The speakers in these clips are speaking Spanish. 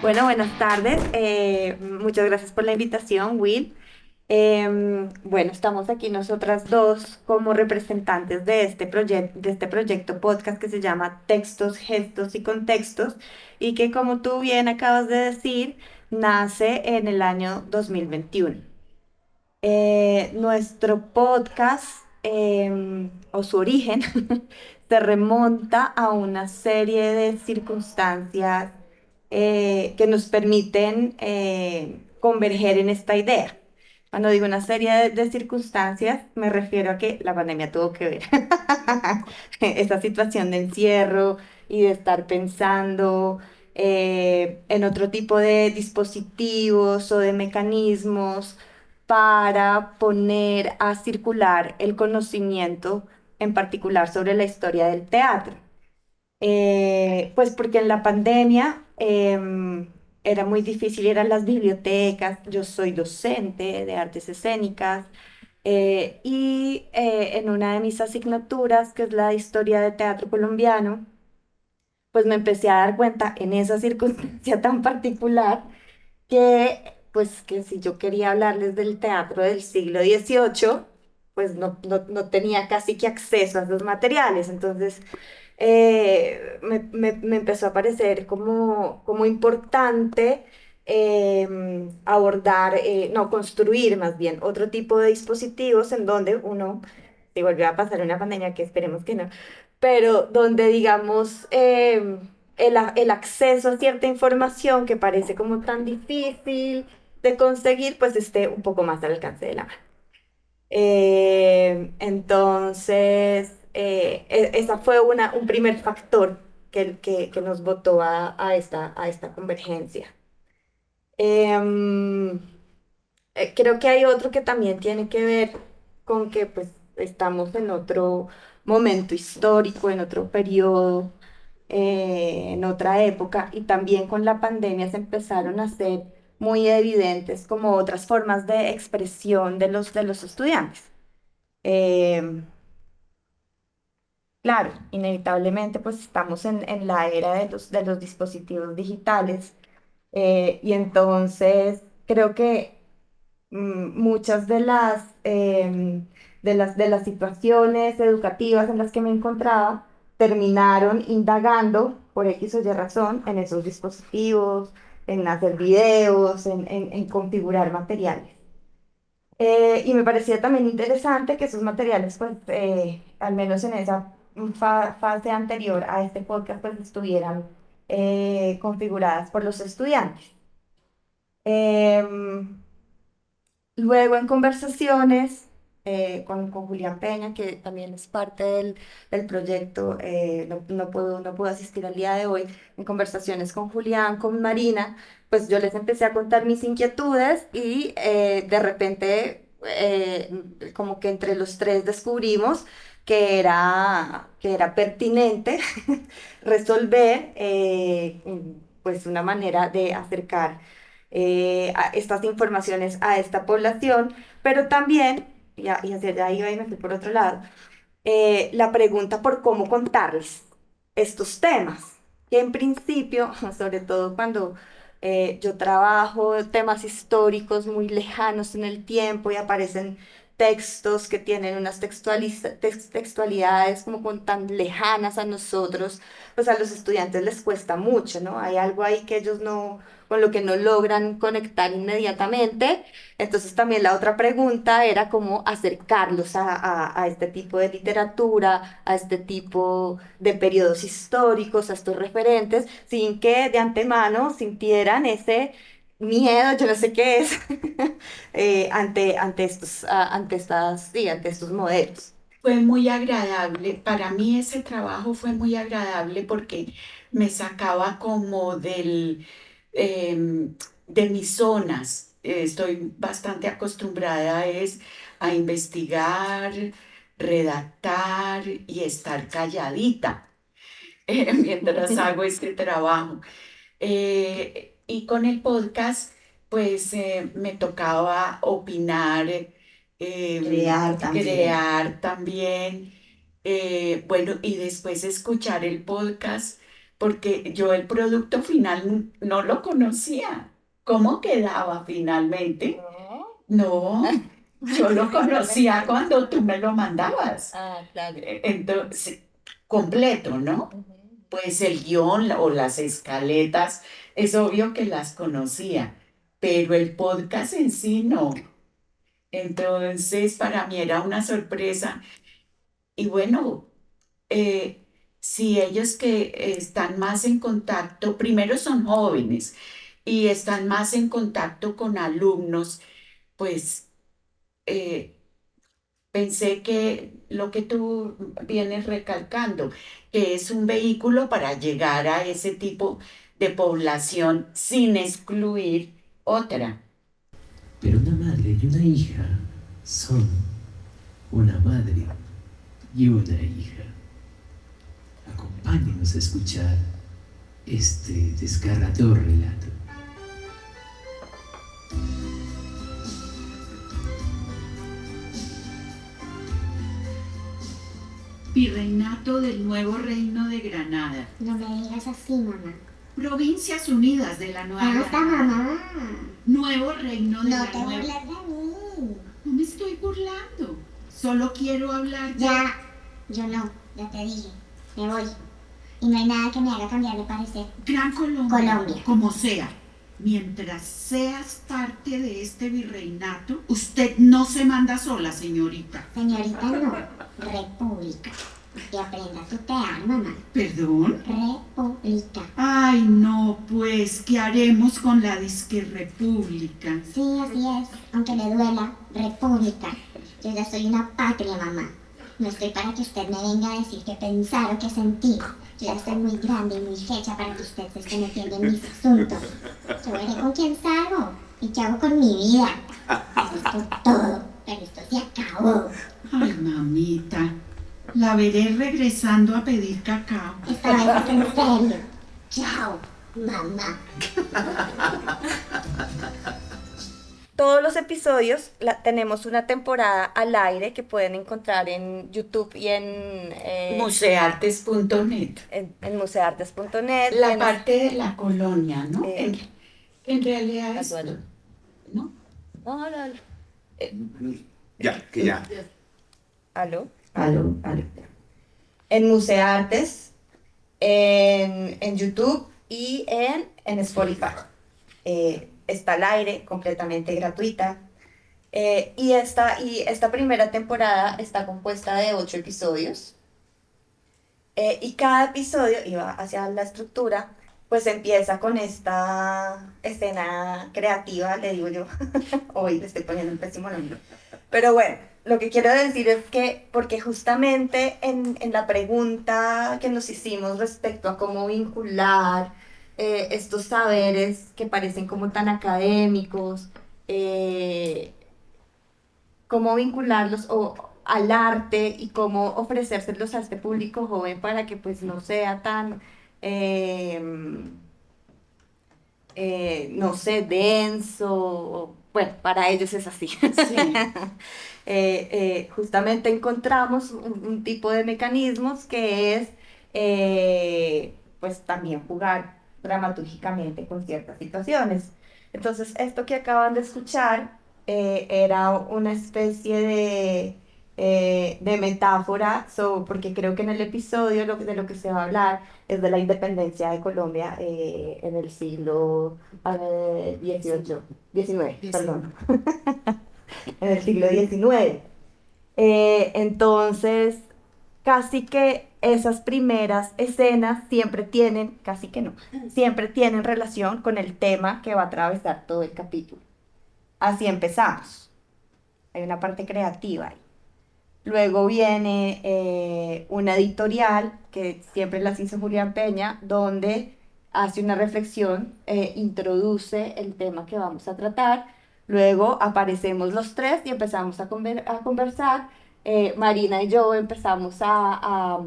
Bueno, buenas tardes. Muchas gracias por la invitación, Will. Bueno, estamos aquí nosotras dos como representantes de este proyecto podcast que se llama Textos, Gestos y Contextos y que, como tú bien acabas de decir, nace en el año 2021. Nuestro podcast o su origen se remonta a una serie de circunstancias que nos permiten converger en esta idea. Cuando digo una serie de circunstancias, me refiero a que la pandemia tuvo que ver. Esa situación de encierro y de estar pensando en otro tipo de dispositivos o de mecanismos para poner a circular el conocimiento, en particular sobre la historia del teatro. Pues porque en la pandemia era muy difícil ir a las bibliotecas. Yo soy docente de artes escénicas y en una de mis asignaturas, que es la historia de teatro colombiano, pues me empecé a dar cuenta en esa circunstancia tan particular que si yo quería hablarles del teatro del siglo XVIII, pues no tenía casi que acceso a esos materiales. Entonces, me empezó a parecer como importante abordar, no, construir más bien otro tipo de dispositivos en donde uno, si volvió a pasar una pandemia, que esperemos que no, pero donde digamos el acceso a cierta información que parece como tan difícil de conseguir, pues esté un poco más al alcance de la mano. Entonces, esa fue un primer factor que nos botó a esta convergencia. Em, Creo que hay otro que también tiene que ver con que pues estamos en otro momento histórico, en otro periodo, en otra época, y también con la pandemia se empezaron a hacer muy evidentes como otras formas de expresión de los estudiantes. Eh, claro, inevitablemente pues estamos en la era de los dispositivos digitales, y entonces creo que muchas de las situaciones educativas en las que me encontraba terminaron indagando por X o Y razón en esos dispositivos, en hacer videos, en configurar materiales. Y me parecía también interesante que esos materiales, pues, al menos en esa fase anterior a este podcast, pues, estuvieran configuradas por los estudiantes. Em, Luego en conversaciones con Julián Peña, que también es parte del proyecto, no puedo asistir al día de hoy, en conversaciones con Julián, con Marina, pues yo les empecé a contar mis inquietudes y de repente como que entre los tres descubrimos que era pertinente resolver pues una manera de acercar a estas informaciones a esta población, pero también, y hacia allá iba y me fui por otro lado, la pregunta por cómo contarles estos temas, que en principio, sobre todo cuando yo trabajo temas históricos muy lejanos en el tiempo y aparecen textos que tienen unas textualidades como tan lejanas a nosotros, pues a los estudiantes les cuesta mucho, ¿no? Hay algo ahí que ellos no, con lo que no logran conectar inmediatamente. Entonces también la otra pregunta era cómo acercarlos a este tipo de literatura, a este tipo de periodos históricos, a estos referentes, sin que de antemano sintieran ese miedo, yo no sé qué es, ante estos modelos. Fue muy agradable, para mí ese trabajo fue muy agradable porque me sacaba como de mis zonas. Estoy bastante acostumbrada a investigar, redactar y estar calladita mientras hago este trabajo. Y con el podcast, pues me tocaba opinar, Crear también. crear también, bueno, y después escuchar el podcast, porque yo el producto final no lo conocía. ¿Cómo quedaba finalmente? No. No, yo lo conocía cuando tú me lo mandabas. Ah, claro. Entonces, completo, ¿no? Ujú. Pues el guión o las escaletas, es obvio que las conocía, pero el podcast en sí no. Entonces, para mí era una sorpresa. Y bueno, eh, si ellos que están más en contacto, primero son jóvenes y están más en contacto con alumnos, pues eh, pensé que lo que tú vienes recalcando, que es un vehículo para llegar a ese tipo de población sin excluir otra. Pero una madre y una hija son una madre y una hija. Acompáñenos a escuchar este desgarrador relato. Virreinato del Nuevo Reino de Granada. No me digas así, mamá. Provincias Unidas de la Nueva Basta, Granada. mamá. Nuevo Reino de No la te Nueva... burles de mí. No me estoy burlando. Solo quiero hablar de... Ya, yo no, ya te dije. Me voy. Y no hay nada que me haga cambiar de parecer. Gran Colombia. Colombia. Como sea. Mientras seas parte de este virreinato, usted no se manda sola, señorita. Señorita, no. República. Y aprenda a tutear, mamá. ¿Perdón? República. Ay, no, pues, ¿qué haremos con la disque república? Sí, así es. Aunque le duela, república. Yo ya soy una patria, mamá. No estoy para que usted me venga a decir qué pensar o qué sentir. Yo ya estoy muy grande y muy hecha para que usted se esté metiendo en mis asuntos. Yo veré con quién salgo y qué hago con mi vida. Eso es por todo, pero esto se acabó. Ay, mamita, la veré regresando a pedir cacao. Esta vez es en serio. Chao, mamá. Todos los episodios tenemos una temporada al aire que pueden encontrar en YouTube y Museartes.net. en museartes.net. La parte de la colonia, ¿no? Eh, En realidad es... Eduardo. ¿No? No, aló, Ya, que ya. aló. Aló, aló. En Museartes, en YouTube y en Spotify. Está al aire, completamente gratuita. Y esta primera temporada está compuesta de 8 episodios. Y cada episodio, y va hacia la estructura, pues empieza con esta escena creativa, le digo yo. Hoy le estoy poniendo un pésimo nombre. Pero bueno, lo que quiero decir es que, porque justamente en la pregunta que nos hicimos respecto a cómo vincular estos saberes que parecen como tan académicos, eh, cómo vincularlos al arte y cómo ofrecérselos a este público joven para que pues no sea tan, eh, no sé, denso. Bueno, para ellos es así. Sí. Justamente encontramos un tipo de mecanismos que es pues también jugar dramatúrgicamente con ciertas situaciones. Entonces, esto que acaban de escuchar era una especie de metáfora, porque creo que en el episodio de lo que se va a hablar es de la independencia de Colombia en el siglo XVIII, XIX, perdón, en el siglo XIX. Entonces, casi que esas primeras escenas siempre tienen, casi que no, siempre tienen relación con el tema que va a atravesar todo el capítulo. Así empezamos. Hay una parte creativa ahí. Luego viene una editorial que siempre las hizo Julián Peña, donde hace una reflexión, introduce el tema que vamos a tratar. Luego aparecemos los tres y empezamos a conversar. Marina y yo empezamos a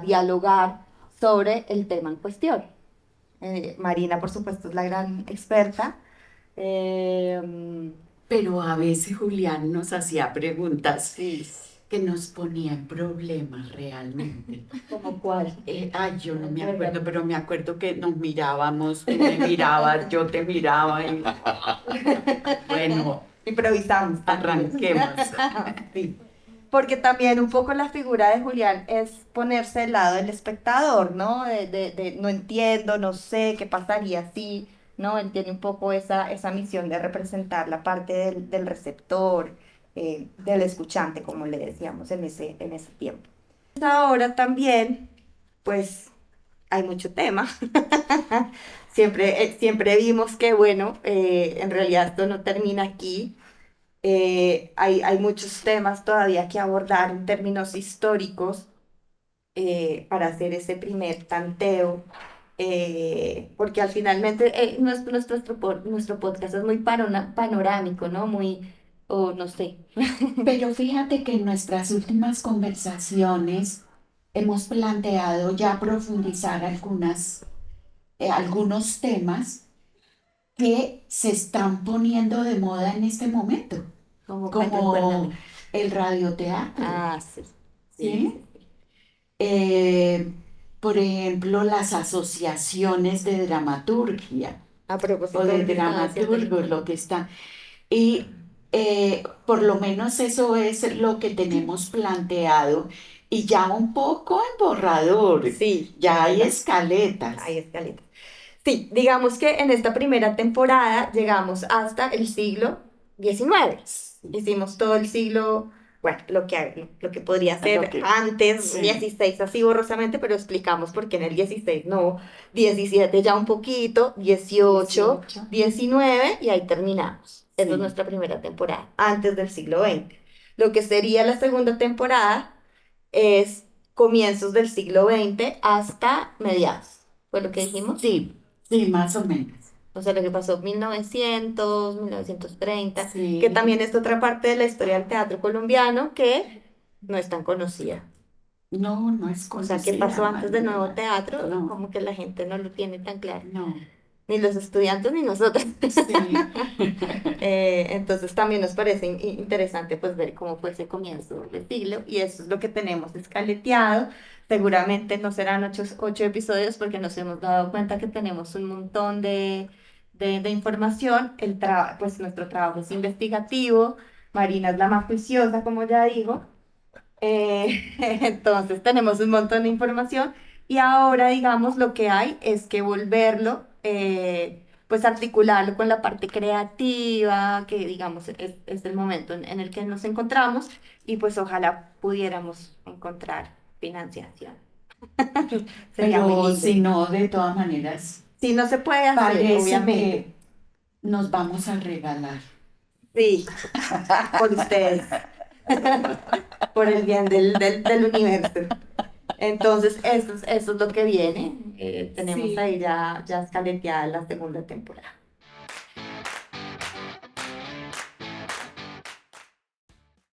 dialogar sobre el tema en cuestión. Marina, por supuesto, es la gran experta. Eh, Pero a veces Julián nos hacía preguntas sí. que nos ponía en problemas realmente. ¿Como cuál? Yo no me acuerdo, pero me acuerdo que nos mirábamos, tú me mirabas, yo te miraba y bueno, Improvisamos. arranquemos. Sí. Porque también un poco la figura de Julián es ponerse del lado del espectador, ¿no? De no entiendo, no sé qué pasaría si, ¿no? Él tiene un poco esa misión de representar la parte del receptor, del escuchante, como le decíamos en ese tiempo. Ahora también, pues, hay mucho tema. Siempre vimos que, bueno, en realidad esto no termina aquí. Hay muchos temas todavía que abordar en términos históricos para hacer ese primer tanteo, porque al finalmente nuestro podcast es muy panorámico, ¿no? Muy, o no sé. Pero fíjate que en nuestras últimas conversaciones hemos planteado ya profundizar algunos temas que se están poniendo de moda en este momento, Como, como recuérdame. el radioteatro, Ah, sí. ¿sí? Eh, por ejemplo, las asociaciones de dramaturgia A o propósito de de lo que estaba haciendo. dramaturgos, lo que está. Y por lo menos eso es lo que tenemos planteado y ya un poco en borrador, Sí, ya hay verdad. escaletas. Hay escaleta. Sí, digamos que en esta primera temporada llegamos hasta el siglo XIX. Hicimos todo el siglo, bueno, lo que podría ser Lo que- antes, sí. 16 así borrosamente, pero explicamos por qué en el 16 no, 17 ya un poquito, 18, 18. 19 y ahí terminamos. Esa es Sí. nuestra primera temporada, antes del siglo XX. Lo que sería la segunda temporada es comienzos del siglo XX hasta mediados. ¿Fue lo que dijimos? Sí, sí, más o menos. O sea, lo que pasó 1900, 1930, Sí. que también es otra parte de la historia del teatro colombiano que no es tan conocida. No, no es O sea, ¿qué conocida, pasó antes del nuevo Manuela. teatro? No. Como que la gente no lo tiene tan claro. No, Ni los estudiantes ni nosotros. sí. Entonces también nos parece interesante pues ver cómo fue ese comienzo del siglo y eso es lo que tenemos escaleteado. Seguramente no serán ocho episodios porque nos hemos dado cuenta que tenemos un montón de información. Pues nuestro trabajo es investigativo, Marina es la más juiciosa, como ya digo. Entonces tenemos un montón de información y ahora digamos lo que hay es que volverlo, pues articularlo con la parte creativa, que digamos es el momento en el que nos encontramos y pues ojalá pudiéramos encontrar financiación. Sería muy Pero lindo. si no, de todas maneras, Si no se puede hacer, parece obviamente. que nos vamos a regalar. Sí, por ustedes, por el bien del universo. Entonces, eso es lo que viene. Tenemos Sí. ahí ya escaleteada la segunda temporada.